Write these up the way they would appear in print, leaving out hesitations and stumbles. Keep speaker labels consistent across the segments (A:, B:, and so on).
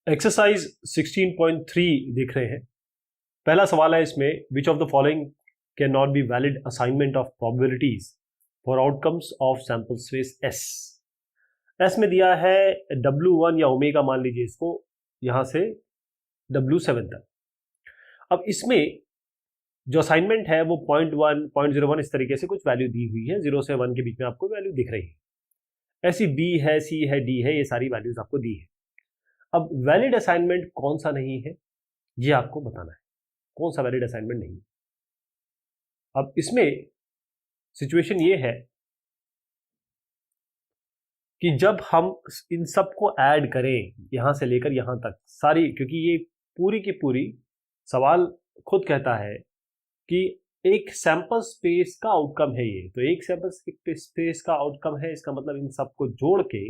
A: Exercise 16.3 देख रहे हैं। पहला सवाल है इसमें, which of the following can not be valid assignment of probabilities for outcomes of sample space S. S में दिया है W1 या ओमेगा, मान लीजिए इसको, यहां से W7 तक। अब इसमें जो असाइनमेंट है वो 0.1 0.01 इस तरीके से कुछ वैल्यू दी हुई है, 0 से 1 के बीच में आपको वैल्यू दिख रही है। ऐसी B है, C है, D है, ये सारी वैल्यूज आपको दी है। अब वैलिड असाइनमेंट कौन सा नहीं है ये आपको बताना है, कौन सा वैलिड असाइनमेंट नहीं है। अब इसमें सिचुएशन ये है कि जब हम इन सब को ऐड करें यहां से लेकर यहां तक सारी, क्योंकि ये पूरी की पूरी सवाल खुद कहता है कि एक सैंपल स्पेस का आउटकम है ये, तो एक सैंपल स्पेस का आउटकम है, इसका मतलब इन सबको जोड़ के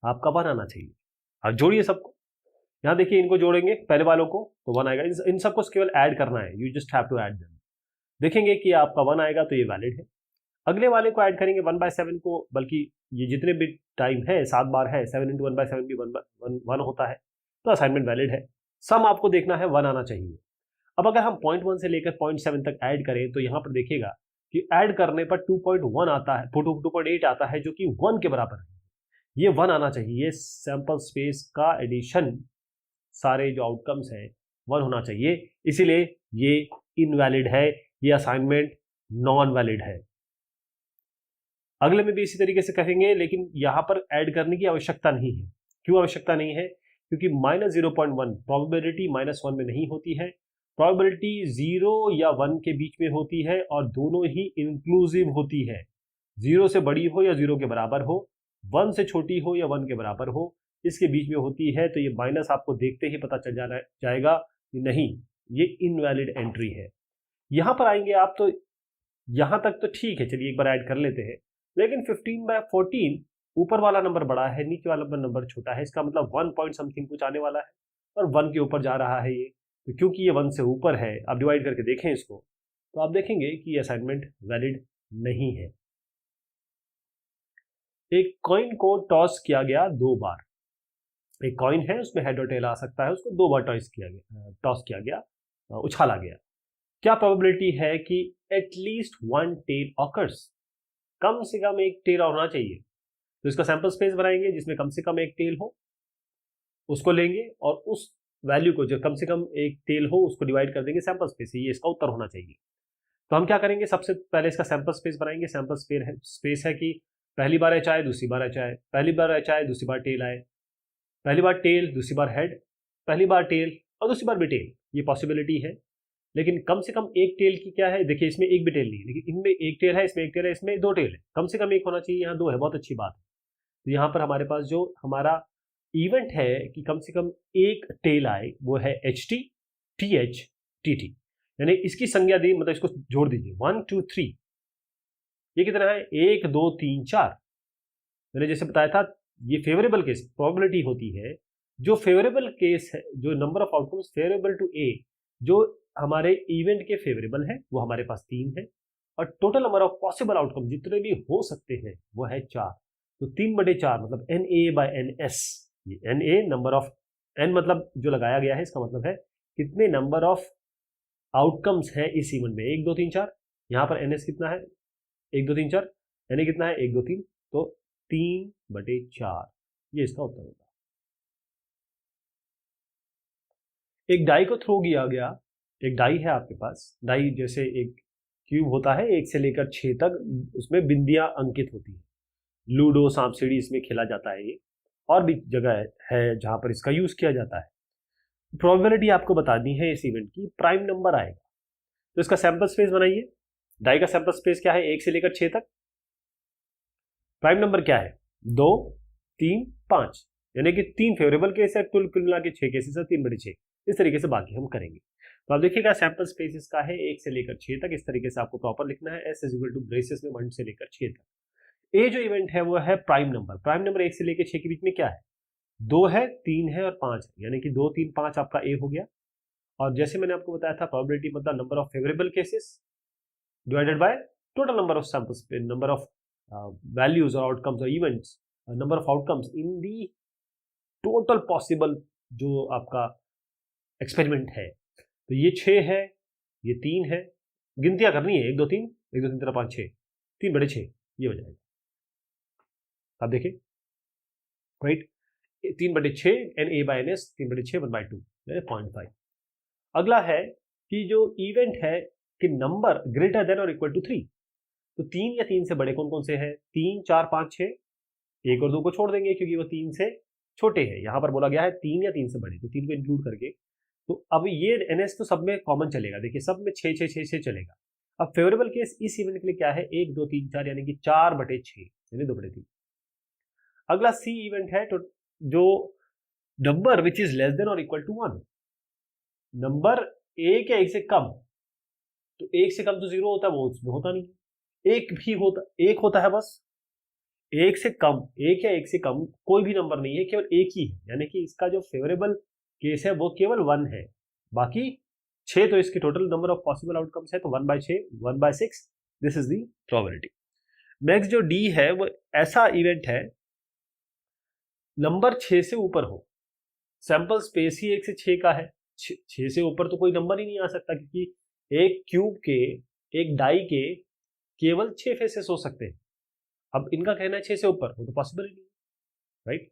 A: आपका बनाना चाहिए। अब जोड़िए सबको, यहां देखिए इनको जोड़ेंगे पहले वालों को तो 1 आएगा, इन सबको केवल ऐड करना है, you just have to add them. देखेंगे कि आपका 1 आएगा तो ये वैलिड है। अगले वाले को ऐड करेंगे 1/7 को, बल्कि ये जितने भी टाइम है 7 बार है, 7 × 1/7 भी 1 होता है, तो असाइनमेंट वैलिड है। सम आपको देखना है 1 आना चाहिए। अब अगर हम 0.1 से लेकर 0.7 तक ऐड करें तो यहां पर देखिएगा कि ऐड करने पर 2.1 आता है, 2.8 आता है, जो कि 1 के बराबर है। ये 1 आना चाहिए। ये सैंपल स्पेस का एडिशन, सारे जो आउटकम्स हैं 1 होना चाहिए, इसीलिए ये इनवैलिड है, ये असाइनमेंट नॉन वैलिड है। अगले में भी इसी तरीके से कहेंगे, लेकिन यहां पर ऐड करने की आवश्यकता नहीं है। क्यों आवश्यकता नहीं है? क्योंकि -0.1 प्रोबेबिलिटी -1 में नहीं होती है, प्रोबेबिलिटी 0 या 1 के बीच में होती है और दोनों ही इंक्लूसिव होती है। 0 से बड़ी हो या 0 के बराबर हो, 1 से छोटी हो या 1 के बराबर हो, इसके बीच में होती है, तो ये माइनस आपको देखते ही पता चल जाएगा कि नहीं, ये इनवैलिड एंट्री है। यहां पर आएंगे आप तो यहां तक तो ठीक है, चलिए एक बार ऐड कर लेते हैं, लेकिन 15/14 ऊपर वाला नंबर बड़ा है, नीचे वाला नंबर छोटा है, इसका मतलब 1 पॉइंट समथिंग कुछ आने वाला है और 1 के ऊपर जा रहा है ये। तो क्योंकि ये 1 से ऊपर है, आप डिवाइड करके देखें इसको, तो आप देखेंगे कि ये असाइनमेंट वैलिड नहीं है। एक कॉइन को टॉस किया गया 2 बार। एक कॉइन है, उसमें हेड और टेल आ सकता है, उसको 2 बार टॉस किया गया, उछाला गया। क्या प्रोबेबिलिटी है कि एटलीस्ट 1 टेल ऑकर्स? कम से कम एक टेल होना चाहिए, तो इसका सैंपल स्पेस बनाएंगे जिसमें कम से कम एक टेल हो, उसको लेंगे और उस वैल्यू को, जो कम से कम एक टेल हो, उसको डिवाइड कर देंगे सैंपल स्पेस से, ये इसका उत्तर होना चाहिए। तो हम क्या करेंगे, सबसे पहले इसका सैंपल स्पेस बनाएंगे। सैंपल स्पेस है कि पहली बार एच आए, दूसरी बार एच आए, पहली बार एच आए, दूसरी बार टेल आए, पहली बार टेल, दूसरी बार हेड, पहली बार टेल और दूसरी बार भी टेल, ये पॉसिबिलिटी है। लेकिन कम से कम एक टेल की क्या है, देखिए इसमें एक भी टेल नहीं है, लेकिन इनमें एक टेल है, इसमें एक टेल है, इसमें 2 टेल है, कम से कम एक होना चाहिए, यहाँ 2 है, बहुत अच्छी बात है। तो यहाँ पर हमारे पास जो हमारा इवेंट है कि कम से कम एक टेल आए, वो है HT, TH, TT, यानी इसकी संज्ञा दी, मतलब इसको जोड़ दीजिए 1 2 3, ये कितना है 1 2 3 4। मैंने जैसे बताया था, ये फेवरेबल केस प्रोबेबिलिटी होती है, जो फेवरेबल केस है, जो number of outcomes favourable to A, जो हमारे इवेंट के फेवरेबल है, वो हमारे पास 3 है, और total number of possible outcome जितने भी हो सकते हैं वो है 4। तो 3/4 मतलब NA/NS, ये NA नंबर ऑफ, N मतलब जो लगाया गया है, इसका मतलब है कितने नंबर ऑफ आउटकम्स हैं इस इवेंट में, 1 2 3 4। यहाँ पर NS कितना है, 1 2 3 4, NA कितना है 1 2 3, तो 3/4, ये इसका उत्तर होगा। एक डाई को थ्रो किया गया, एक डाई है आपके पास, डाई जैसे एक क्यूब होता है, 1 से लेकर 6 तक, उसमें बिंदियां अंकित होती है। लूडो, सांप सीढ़ी इसमें खेला जाता है ये, और भी जगह है जहां पर इसका यूज किया जाता है। प्रोबेबिलिटी आपको बतानी है इस इवेंट की, प्राइम नंबर आएगा, तो इसका सैंपल स्पेस बनाइए। डाई का सैंपल स्पेस क्या है, 1 से लेकर 6 तक। प्राइम नंबर क्या है, 2 3 5, यानी कि 3 फेवरेबल केस है, कुल मिला के 6 केसेस है, 3/6। इस तरीके से बाकी हम करेंगे। तो आप देखिएगा सैंपल स्पेस इसका है 1 से लेकर 6 तक, इस तरीके से आपको प्रॉपर लिखना है। S = ब्रेसेस में 1 से लेकर 6 तक। ए जो इवेंट है वो है प्राइम नंबर। प्राइम नंबर 1 से लेकर 6 के बीच में क्या है, 2 है, 3 है और 5 है, यानी कि 2 3 5 आपका ए हो गया। और जैसे मैंने आपको बताया था, प्रोबेबिलिटी मतलब number of favourable cases divided by total number of samples, number of values और आउटकम्स और events, number of outcomes in the total possible जो आपका एक्सपेरिमेंट है। तो ये 6 है, ये 3 है, गिनतियां करनी है, 1 2 3 1 2 3 4 5 6, 3 बटे 6 ये हो जाएगा। आप देखिए राइट, 3 बटे 6 n A by n S, 3 बटे 6 1/2 यानी 0.5। अगला है कि जो इवेंट है कि नंबर ग्रेटर देन और इक्वल टू 3, तो 3 या 3 से बड़े कौन कौन से हैं? 3 4 5 6, 1 और 2 को छोड़ देंगे क्योंकि वो 3 से छोटे हैं। यहां पर बोला गया है 3 या 3 से बड़े, तो 3 को इंक्लूड करके। तो अब ये एनएस तो सब में कॉमन चलेगा, देखिए सब में 6 6 6 6 चलेगा। अब फेवरेबल केस इस इवेंट के लिए क्या है? 1 2 3 4 यानी कि 4 बटे 6 यानी 2 बटे 3। अगला सी इवेंट है तो जो number which is less than और इक्वल टू 1, नंबर 1 या 1 से कम, तो 1 से कम तो 0 होता है, वो उसमें होता नहीं है। 1 भी होता, 1 होता है बस। 1 से कम, 1 या 1 से कम कोई भी नंबर नहीं है, केवल 1 ही है, यानी कि इसका जो फेवरेबल केस है वो केवल 1 है। बाकी 6 तो इसके total number of possible outcomes है, तो 1/6 1/6 this is the probability. Next जो डी है वो ऐसा इवेंट है नंबर 6 से ऊपर हो, सैंपल स्पेस ही 1 से 6 का है, 6 से ऊपर तो कोई नंबर ही नहीं आ सकता, क्योंकि एक क्यूब के, एक डाई के केवल 6 फेसेस हो सकते हैं। अब इनका कहना है 6 से ऊपर, वो तो पॉसिबल ही नहीं, राइट।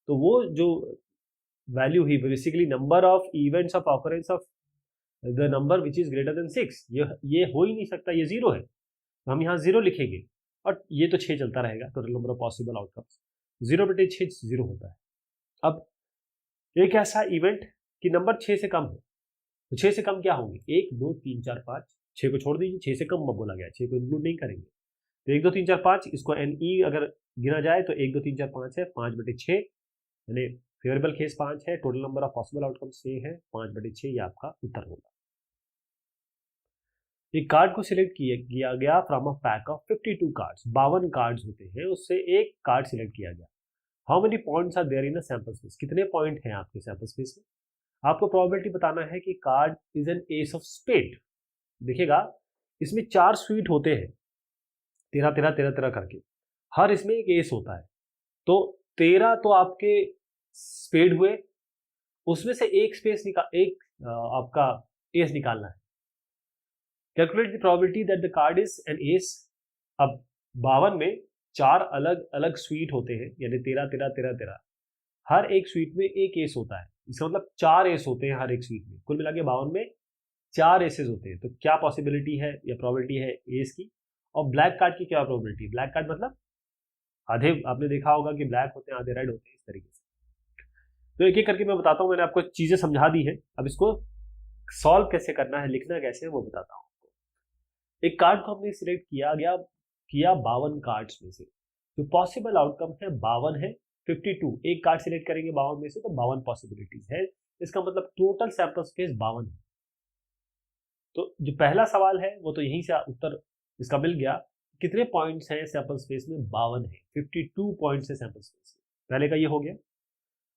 A: तो वो जो value he basically number of events of occurrence of the number which is greater than 6, ये हो ही नहीं सकता, ये 0 है, तो हम यहाँ 0 लिखेंगे और ये तो 6 चलता रहेगा, total number of possible outcomes 0 बटे 6 0 होता है। अब एक ऐसा इवेंट कि नंबर 6 से कम हो, तो 6 से कम क्या होंगे? 1 2 3 4 5, 6 को छोड़ दीजिए, 6 से कम बोला गया, 6 को इंक्लूड नहीं करेंगे, तो 1 2 3 4 5, इसको एन ई अगर गिना जाए तो 1 2 3 4 5 है, 5 बटे 6 यानी फेवरेबल केस 5 है, total number of possible outcome 6 है, 5 बटे 6 ये आपका उत्तर होगा। एक कार्ड को सिलेक्ट किया गया from a pack of 52 cards, 52 cards होते हैं, उससे एक कार्ड सिलेक्ट किया गया। How many points are there in a sample space, कितने पॉइंट हैं आपके सैंपल स्पेस में? आपको प्रोबेबिलिटी बताना है कि card is an ace of spade. देखिएगा इसमें 4 स्वीट होते हैं, 13 13 13 13 करके, हर इसमें एक एस होता है, तो 13 तो आपके स्पेड हुए, उसमें से एक स्पेस एक आपका एस निकालना है। Calculate the probability that the card is an S. अब 52 में 4 अलग अलग स्वीट होते हैं, यानी 13 13 13 13, हर एक स्वीट में एक एस होता है, इसका मतलब 4 एस होते हैं हर एक स्वीट में, कुल मिला के 52 में 4 एसेस होते हैं। तो क्या पॉसिबिलिटी है या प्रोबेबिलिटी है एस की? और ब्लैक कार्ड की क्या प्रोबेबिलिटी? ब्लैक कार्ड मतलब आधे, आपने देखा होगा कि ब्लैक होते हैं आधे रेड होते हैं, इस तरीके से। तो एक एक करके मैं बताता हूँ, मैंने आपको चीजें समझा दी है, अब इसको सॉल्व कैसे करना है, लिखना कैसे है वो बताता हूँ आपको। एक कार्ड को हमने सिलेक्ट किया 52 कार्ड्स में से, जो पॉसिबल आउटकम है 52 है, 52, एक कार्ड सिलेक्ट करेंगे 52 में से तो 52 पॉसिबिलिटीज है, इसका मतलब टोटल सैंपल स्पेस 52 है। तो जो पहला सवाल है वो तो यहीं से उत्तर इसका मिल गया, कितने पॉइंट्स हैं सैंपल स्पेस में? 52 है, 52 पॉइंट्स है सैंपल स्पेस में, पहले का ये हो गया।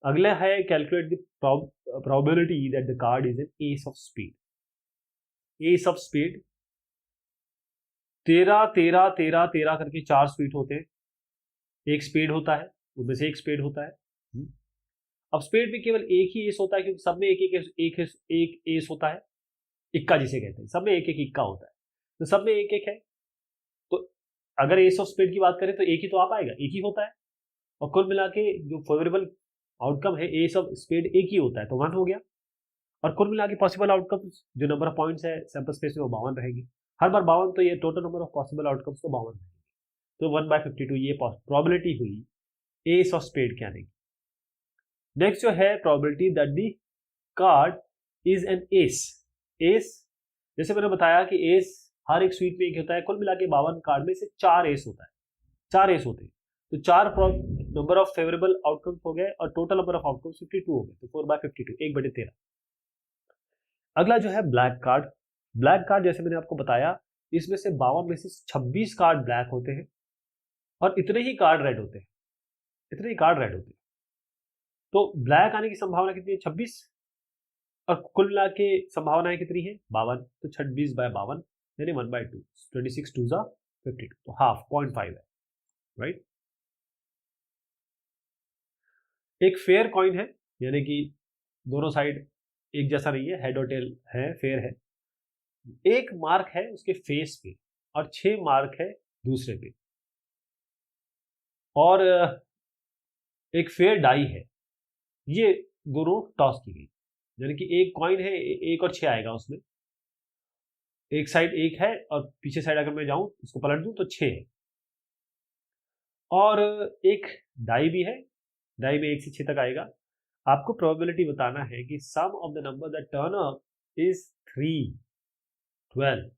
A: अगला है calculate the probability that the card is an ace of spade. Ace of spade 13 13 13 13 करके 4 स्पीड होते हैं, एक स्पेड होता है, उनमें से एक स्पेड होता है। अब स्पेड में केवल एक ही एस होता है, क्योंकि सब में एक एस होता है, इक्का जिसे कहते हैं, सब में एक एक इक्का होता है, तो सब में एक एक है। तो अगर एस ऑफ स्पेड की बात करें तो एक ही तो आ पाएगा, एक ही होता है, और कुल मिला के जो फेवरेबल आउटकम है एस ऑफ स्पेड एक ही होता है, तो 1 हो गया। और कुल मिला के पॉसिबल आउटकम जो नंबर ऑफ पॉइंट्स है सैंपल स्पेस में वो 52 रहेगी, हर बार 52, तो ये total number of possible outcomes तो 52 रहेगी, तो 1/52 ये प्रोबेबिलिटी हुई एस ऑफ स्पेड के आने की। नेक्स्ट जो है probability that the card is an S. S जैसे मैंने बताया कि एस हर एक स्वीट में एक होता है, कुल मिला के 52 कार्ड में से 4 एस होता है, 4 एस होते हैं, तो 4 नंबर ऑफ फेवरेबल आउटकम्स हो गए और टोटल नंबर ऑफ आउटकम्स 52 हो गए, तो 4/52 1/13। अगला जो है ब्लैक कार्ड। ब्लैक कार्ड जैसे मैंने आपको बताया, इसमें से 52 में से 26 कार्ड ब्लैक होते हैं और इतने ही कार्ड रेड होते हैं, इतने ही कार्ड रेड होते हैं। तो ब्लैक आने की संभावना कितनी है? 26, और कुल मिला के संभावनाएं कितनी है? 52, तो 26/52 यानी 1/2, 26 2 जा 52, तो हाफ 0.5 है, राइट। एक फेयर कॉइन है, यानी कि दोनों साइड एक जैसा नहीं है, हेड और टेल है, फेयर है। एक मार्क है उसके फेस पे और 6 मार्क है दूसरे पे, और एक फेयर डाई है। ये दोनों टॉस की गई, यानी कि एक कॉइन है, एक और 6 आएगा उसमें। एक साइड एक है और पीछे साइड अगर मैं जाऊं इसको पलट दूं तो 6 है। और एक डाई भी है, डाई में 1 से 6 तक आएगा। आपको प्रोबेबिलिटी बताना है कि sum of the number that turn up is 3, 12।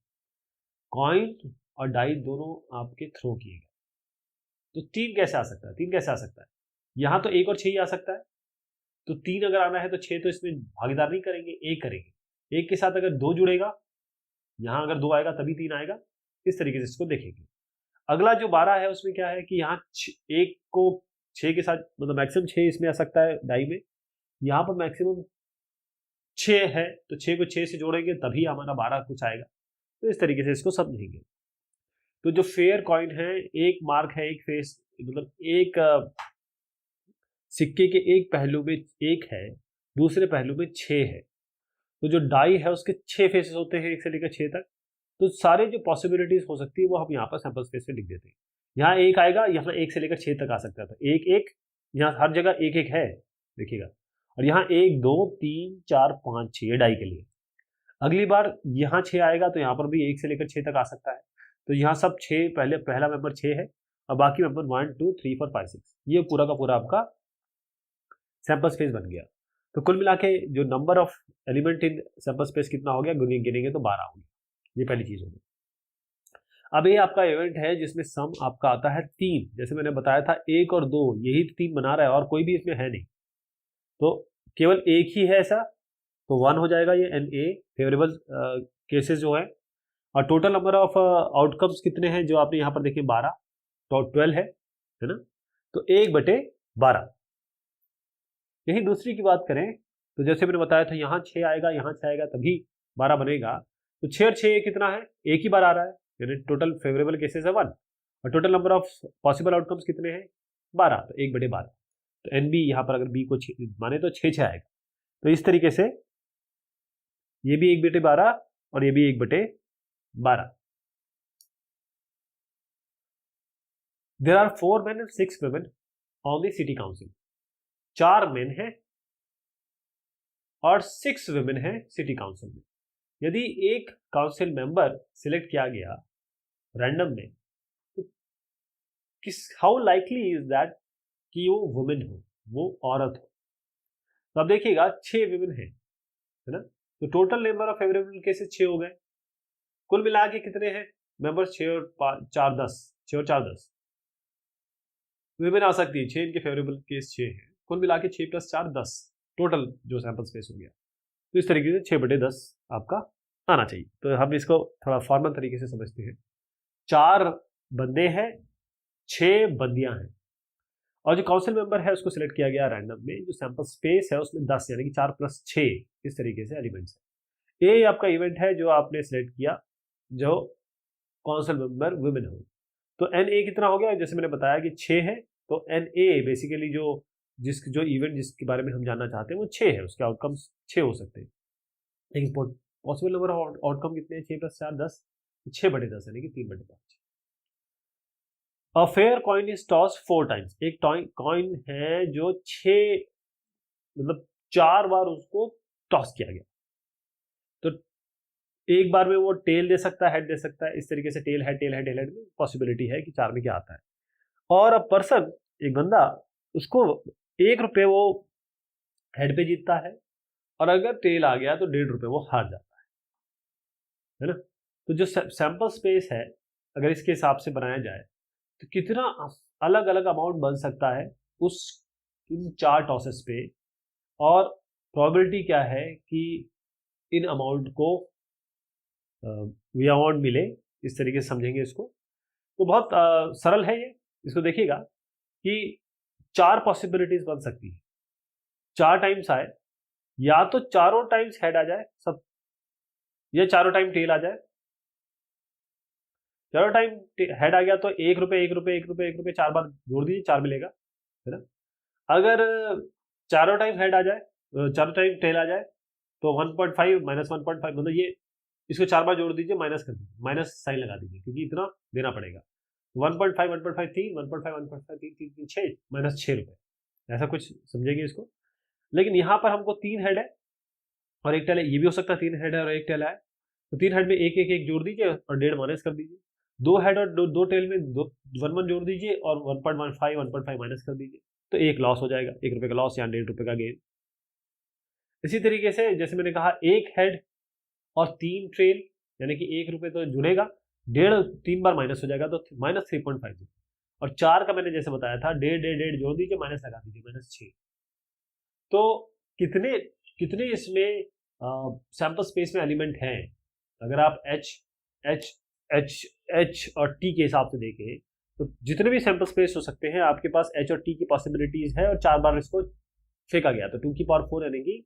A: Coin और डाई दोनों आपके थ्रो किए गए, तो 3 कैसे आ सकता है? 3 कैसे आ सकता है? यहाँ तो 1 और 6 ही आ सकता है, तो 3 अगर आना है तो 6 तो इसमें भागीदार नहीं करेंगे, 1 करेंगे। 1 के साथ अगर 2 जुड़ेगा, यहाँ अगर 2 आएगा तभी 3 आएगा। इस तरीके से इसको देखेंगे। अगला जो 12 है उसमें क्या है कि यहाँ 1 को 6 के साथ, मतलब मैक्सिमम 6 इसमें आ सकता है डाई में। यहाँ पर मैक्सिमम 6 है, तो 6 को 6 से जोड़ेंगे तभी हमारा 12 कुछ आएगा। तो इस तरीके से इसको समझेंगे। तो जो फेयर कॉइन है, एक मार्क है, एक फेस, मतलब एक सिक्के के एक पहलू में 1 है, दूसरे पहलू में 6 है। तो जो डाई है उसके 6 फेसेस होते हैं, 1 से लेकर 6 तक। तो सारे जो पॉसिबिलिटीज हो सकती है वो हम यहाँ पर सैंपल स्पेस में लिख देते हैं। यहाँ 1 आएगा, यहाँ 1 से लेकर 6 तक आ सकता था, 1 1, यहाँ हर जगह 1 1 है, देखिएगा। और यहाँ 1 2 3 4 5 6 डाई के लिए। अगली बार यहाँ 6 आएगा तो यहाँ पर भी 1 से लेकर 6 तक आ सकता है। तो यहाँ सब 6, पहला मेंबर 6 है और बाकी मेंबर 1 2 3 4 5 6, ये पूरा का पूरा आपका सैंपल स्पेस बन गया। तो कुल मिला के जो number of element in sample space कितना हो गया, गिनेंगे तो 12 हो गया। ये पहली चीज होगी। अब ये आपका इवेंट है जिसमें सम आपका आता है 3। जैसे मैंने बताया था 1 और 2 यही 3 बना रहा है और कोई भी इसमें है नहीं, तो केवल एक ही है ऐसा, तो 1 हो जाएगा ये एन ए फेवरेबल केसेस जो है। और टोटल नंबर ऑफ आउटकम्स कितने हैं जो आपने यहाँ पर देखे 12, तो 12 है ना। तो 1/12। यही दूसरी की बात करें तो जैसे मैंने बताया था यहाँ 6 आएगा, यहाँ 6 आएगा तभी 12 बनेगा। तो 6 और 6 कितना है, एक ही बार आ रहा है, यानी टोटल फेवरेबल केसेस है 1 और total number of possible outcomes कितने हैं 12, तो 1/12। तो एन बी यहाँ पर अगर बी को माने तो 6 आएगा। तो इस तरीके से ये भी 1/12 और ये भी 1/12। There are 4 men and 6 women on the city council. 4 men है और 6 women है सिटी काउंसिल में। यदि एक काउंसिल मेंबर सिलेक्ट किया गया रैंडम में, तो हाउ लाइकली इज दैट कि वो वुमेन हो, वो औरत हो। तो अब देखिएगा 6 विमेन है ना, तो total number of favourable cases 6 हो गए। कुल मिला के कितने हैं मेंबर्स, 6 और 4 10, 6 और 4 10 विमेन आ सकती है। 6 इनके फेवरेबल केस 6 है, कुल मिला के 6 + 4 10 टोटल जो सैंपल स्पेस हो गया। तो इस तरीके से 6/10 आपका आना चाहिए। तो हम इसको थोड़ा फॉर्मल तरीके से समझते हैं। 4 बंदे हैं, 6 बंदियां हैं और जो काउंसिल मेंबर है उसको सिलेक्ट किया गया रैंडम में। जो सैंपल स्पेस है उसमें 10 यानी कि 4 + 6 इस तरीके से एलिमेंट्स है। ये आपका इवेंट है जो आपने सिलेक्ट किया जो काउंसिल मेंबर वुमेन हो। तो एन ए कितना हो गया, जैसे मैंने बताया कि 6 है। तो एन ए बेसिकली जो इवेंट जिसके बारे में हम जानना चाहते हैं वो 6 है, उसके आउटकम्स 6 हो सकते हैं। लेकिन पॉसिबल नंबर ऑफ आउटकम कितने हैं, 6 + 4 10, 6/10 यानी कि 3/5। A fair coin is toss 4 times. एक कॉइन है जो 6 मतलब 4 बार उसको टॉस किया गया। तो एक बार में वो टेल दे सकता है, हेड दे सकता है, इस तरीके से tail head tail head tail head में पॉसिबिलिटी है कि 4 में क्या आता है। और अब पर्सन, एक बंदा, उसको 1 रुपये वो हेड पे जीतता है और अगर टेल आ गया तो 1.5 रुपये वो हार जाता है ना। तो जो सैंपल स्पेस है अगर इसके हिसाब से बनाया जाए तो कितना अलग अलग अमाउंट बन सकता है उस इन 4 टॉसेस पे, और प्रोबेबिलिटी क्या है कि इन अमाउंट को अमाउंट मिले। इस तरीके से समझेंगे इसको। तो बहुत सरल है ये। इसको देखिएगा कि 4 पॉसिबिलिटीज बन सकती है। 4 टाइम्स आए, या तो चारों टाइम्स हेड आ जाए सब, या चारों टाइम टेल आ जाए। चारों टाइम हेड आ गया तो 1 रुपये 1 रुपये 1 रुपये 1 रुपये 4 बार जोड़ दीजिए, 4 मिलेगा, है ना। अगर चारों टाइम हेड आ जाए चारों टाइम टेल आ जाए तो 1.5 माइनस 1.5, मतलब ये इसको 4 बार जोड़ दीजिए, माइनस कर दीजिए, माइनस साइन लगा दीजिए क्योंकि इतना देना पड़ेगा। 1.5 1.5 3, 1.5 1.5 3 3 3 6, माइनस 6 रुपये, ऐसा कुछ समझेंगे इसको। लेकिन यहाँ पर हमको 3 हेड है और एक टेल है, ये भी हो सकता है 3 हेड है और एक टेल है, तो 3 हेड में एक एक एक जोड़ दीजिए और 1.5 माइनस कर दीजिए। 2 हेड और दो टेल में 1 जोड़ दीजिए और 1.15 माइनस कर दीजिए, तो एक लॉस हो जाएगा, 1 रुपये का लॉस या 1.5 रुपये का गेन। इसी तरीके से जैसे मैंने कहा, एक हेड और 3 ट्रेल, यानी कि 1 रुपये तो जुड़ेगा, 1.5 3 बार माइनस हो जाएगा तो माइनस 3.5, और 4 का मैंने जैसे बताया था 1.5 जोड़ दीजिए, माइनस लगा दीजिए, माइनस 6। तो कितने कितने इसमें सैंपल स्पेस में एलिमेंट हैं, अगर आप एच एच एच एच और टी के हिसाब से देखें तो जितने भी सैंपल स्पेस हो सकते हैं आपके पास एच और टी की पॉसिबिलिटीज है, और 4 बार इसको फेंका गया तो 2 की पावर 4 यानी कि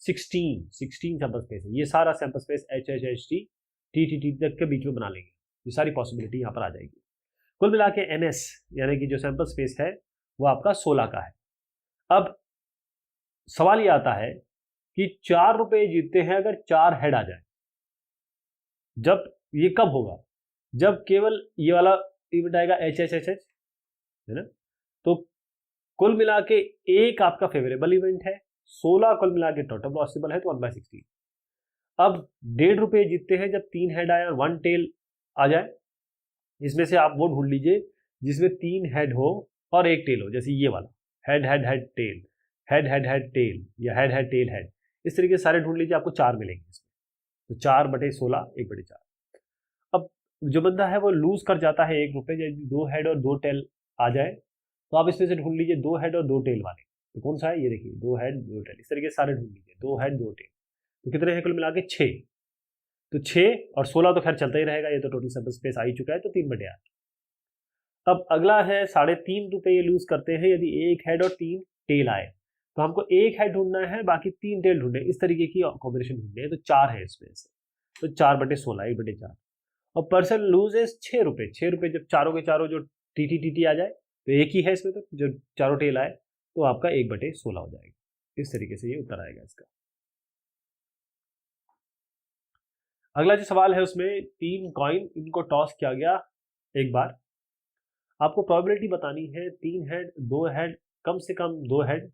A: 16 सैंपल स्पेस है। ये सारा sample space H H H T T T T तक के बीच में बना लेंगे, ये सारी पॉसिबिलिटी यहाँ पर आ जाएगी। कुल मिला के एन एस यानी कि जो सैंपल स्पेस है वो आपका 16 का है। अब सवाल ये आता है कि 4 रुपए जीतते हैं अगर 4 हेड आ जाए, जब ये कब होगा, जब केवल ये वाला इवेंट आएगा एच एच एच एच, है ना। तो कुल मिला के एक आपका फेवरेबल इवेंट है, 16 कुल मिला के टोटल पॉसिबल है, तो 1/16। अब 1.5 रुपए जीतते हैं जब 3 हेड आए और 1 टेल आ जाए। इसमें से आप वो ढूंढ लीजिए जिसमें 3 हेड हो और 1 टेल हो, जैसे ये वाला head head head tail, head head head tail, या हेड हेड टेल हेड, इस तरीके से सारे ढूंढ लीजिए, आपको 4 मिलेंगे इसमें। तो 4/16 1/4। अब जो बंदा है वो लूज कर जाता है 1 रुपये, जब 2 हेड और 2 टेल आ जाए तो आप इसमें से ढूंढ लीजिए 2 हेड और 2 टेल वाले, तो कौन सा है, ये देखिए 2 हेड 2 टेल, इस तरीके से सारे ढूंढ लीजिए, 2 हेड 2 टेल, तो कितने हैं कुल मिला के 6। तो 6 और 16 तो खैर चलता ही रहेगा, ये तो टोटल सैंपल स्पेस आ ही चुका है, तो 3/8। अब अगला है 3.5 रुपये ये लूज करते हैं यदि 1 हेड और 3 टेल आए, तो हमको 1 हेड ढूंढना है, बाकी 3 टेल ढूंढने, इस तरीके की कॉम्बिनेशन ढूंढनी है, तो 4 है इसमें से, तो 4/16 1/4। और पर्सन लूज इज 6 रुपये, 6 रुपये जब चारों के चारों जो टी टी टी टी आ जाए तो एक ही है इसमें, तो जो चारों टेल आए तो आपका 1/16 हो जाएगा। इस तरीके से ये उत्तर आएगा इसका। अगला जो सवाल है उसमें 3 कॉइन, इनको टॉस किया गया एक बार, आपको प्रोबेबिलिटी बतानी है 3 हेड 2 हेड, कम से कम 2 हेड,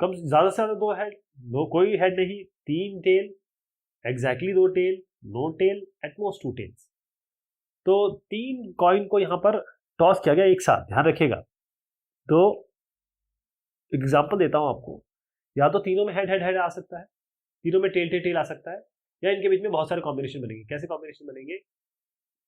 A: कम ज्यादा से ज्यादा 2 हेड, नो कोई हेड नहीं, 3 tail, exactly 2 tail, no tail, at most 2 tails. तो 3 कॉइन को यहां पर टॉस किया गया एक साथ, ध्यान रखिएगा। तो एग्जांपल देता हूं आपको, या तो तीनों में हेड हेड हेड आ सकता है, तीनों में टेल टेल टेल आ सकता है, या इनके बीच में बहुत सारे कॉम्बिनेशन बनेंगे। कैसे कॉम्बिनेशन बनेंगे,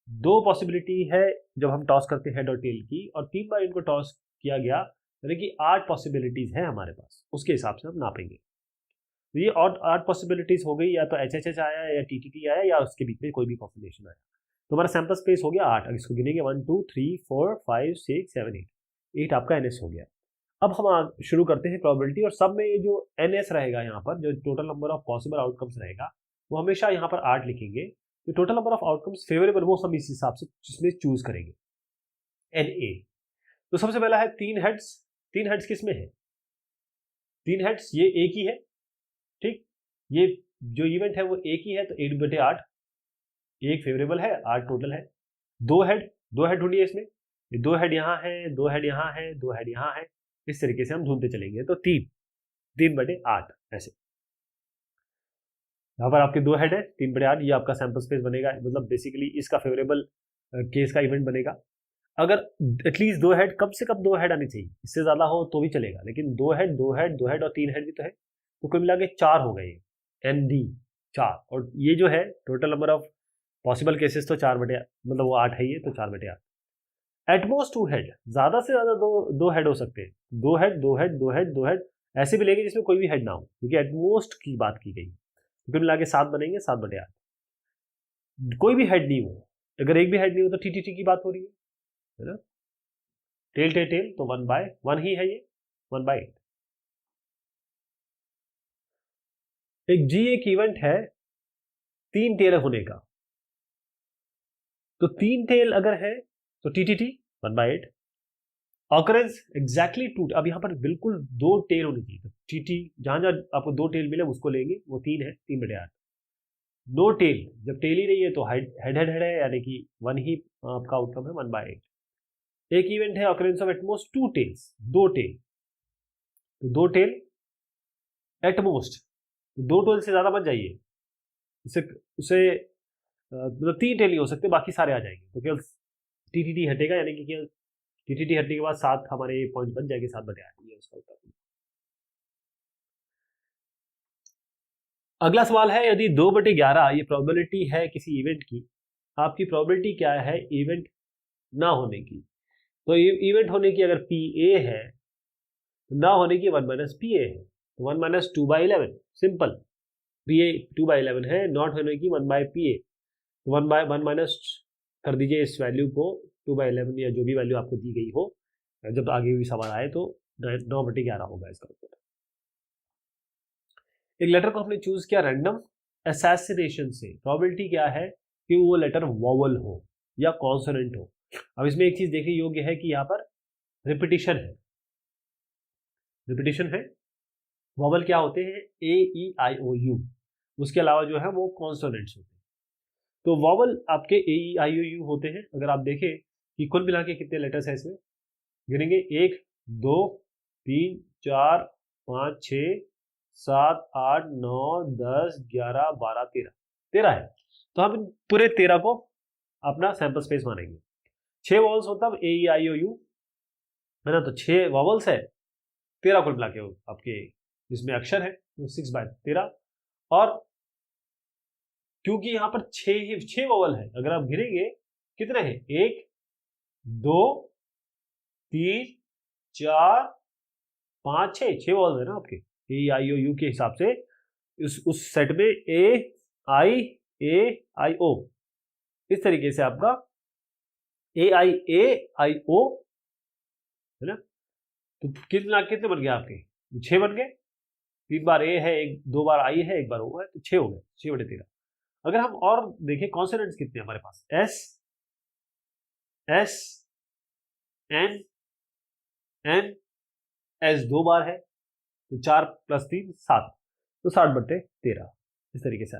A: 2 पॉसिबिलिटी है जब हम टॉस करते हैं हेड और टेल की, और 3 बार इनको टॉस किया गया, यानी कि 8 पॉसिबिलिटीज है हमारे पास, उसके हिसाब से हम नापेंगे। तो ये 8 पॉसिबिलिटीज हो गई, या तो एच एच एच आया, या टी टी टी आया, या उसके बीच में कोई भी कॉम्बिनेशन आया, तो हमारा सैंपल स्पेस हो गया 8। इसको गिनेंगे 1 2 3 4 5 6 7 8 आपका एनएस हो गया। अब हम शुरू करते हैं प्रोबेबिलिटी, और सब में ये जो एनएस रहेगा यहाँ पर, जो total number of possible outcomes रहेगा, वो हमेशा यहाँ पर 8 लिखेंगे। तो total number of outcomes favourable वो हम इस हिसाब से जिसमें चूज करेंगे, एन ए। तो सबसे पहला है 3 हेड्स। 3 हेड्स किस में है, 3 हेड्स ये एक ही है, ठीक, ये जो इवेंट है वो एक ही है, तो 8/8, एक फेवरेबल है, 8 टोटल है। 2 हेड, 2 हेड ढूंढिए इसमें, 2 हेड यहाँ है, 2 हेड यहाँ है, 2 हेड यहाँ है, इस तरीके से हम ढूंढते चलेंगे, तो 3/8 ऐसे। यहाँ पर आपके 2 हेड है, 3/8, ये आपका सैंपल स्पेस बनेगा, मतलब बेसिकली इसका फेवरेबल केस का इवेंट बनेगा। अगर एटलीस्ट 2 हेड, कम से कम 2 हेड आनी चाहिए, इससे ज्यादा हो तो भी चलेगा, लेकिन 2 हेड 2 हेड 2 हेड और 3 हेड भी तो है, तो कुल मिला के 4 हो गए, एन डी 4। और ये जो है total number of possible cases तो 4/8, मतलब वो 8 है, ये तो 4/8। एटमोस्ट 2 हेड, ज्यादा से ज्यादा दो हेड हो सकते हैं, 2 हेड 2 हेड 2 हेड 2 हेड, ऐसे भी लेंगे जिसमें कोई भी हेड ना हो, क्योंकि एटमोस्ट की बात की गई। कुल मिला के 7 बनेंगे, 7/8। कोई भी हेड नहीं हो, अगर एक भी हेड नहीं हो तो टी टी टी की बात हो रही है ना, टेल टेल टेल, तो 1/1 ही है, ये 1/8। एक जी एक इवेंट है 3 टेल होने का, तो 3 टेल अगर है तो T T T 1/8, occurrence exactly two, अब यहाँ पर बिल्कुल 2 टेल होनी चाहिए। टीटी जहां जहां आपको 2 टेल मिले उसको लेंगे, वो 3 है, 3/8। नो टेल, जब टेल ही नहीं है तो हेड हेड हेड है, यानी कि 1 ही आपका आउटकम है, 1/8। एक इवेंट है occurrence of at most 2 tails, 2 tail, तो 2 टेल एटमोस्ट, 2 टेल से ज्यादा मत जाइए, उसे उसे मतलब 3 टेल ही हो सकते, बाकी सारे आ जाएंगे, तो केवल टीटीटी हटेगा, यानी कि केवल टीटीटी हटने के बाद 7 हमारे पॉइंट बन जाएंगे, 7/8 ये उसका उत्तर। अगला सवाल है, यदि 2/11 ये प्रोबेबिलिटी है किसी इवेंट की, आपकी प्रोबेबिलिटी क्या है इवेंट ना होने की? तो इवेंट होने की अगर पी ए है, तो ना होने की 1 - पी ए है, तो 1 - 2/11, सिंपल। पी ए 2/11 है, नॉट होने की 1/पी ए, तो 1 माइनस कर दीजिए इस वैल्यू को, 2/11 या जो भी वैल्यू आपको दी गई हो, जब आगे भी सवाल आए तो 9/11 होगा इसका उत्तर। एक लेटर को हमने चूज किया रैंडम असैसिनेशन से, प्रोबेबिलिटी क्या है कि वो लेटर वॉवल हो या कॉन्सोनेंट हो। अब इसमें एक चीज देखने योग्य है कि यहाँ पर रिपीटिशन है, रिपीटिशन है। वॉवल क्या होते हैं? ए ई आई ओ यू, उसके अलावा जो है वो कॉन्सोनेंट्स होते हैं। तो वॉवल आपके ए ई आई ओ यू होते हैं। अगर आप देखें कि कुल मिला के कितने लेटर्स हैं इसमें, गिनेंगे 1 2 3 4 5 6 7 8 9 10 11 12 13 है। तो हम इन पूरे 13 को अपना सैंपल स्पेस मानेंगे। 6 वॉवल्स होता है ए ई आई ओ यू, है ना, तो 6 वॉवल्स है, 13 कुल मिला के आपके जिसमें अक्षर है, तो 6/13। और क्योंकि यहाँ पर 6 वॉवल है, अगर आप गिनेंगे कितने हैं, 1 2 3 4 5 6 वॉवल्स है ना आपके ए आई ओ यू के हिसाब से। उस सेट में ए आई ओ, इस तरीके से आपका ए आई ओ, है ना। तो कितने बन गए आपके? 6 बन गए। 3 बार ए है, 2 बार आई है, 1 बार ओ है, तो 6 हो गए, 6/13। अगर हम और देखें कॉन्सोनेंट्स कितने हमारे पास, एस एन एन एस 2 बार है, तो 4 + 3 7, तो 60/13 इस तरीके से।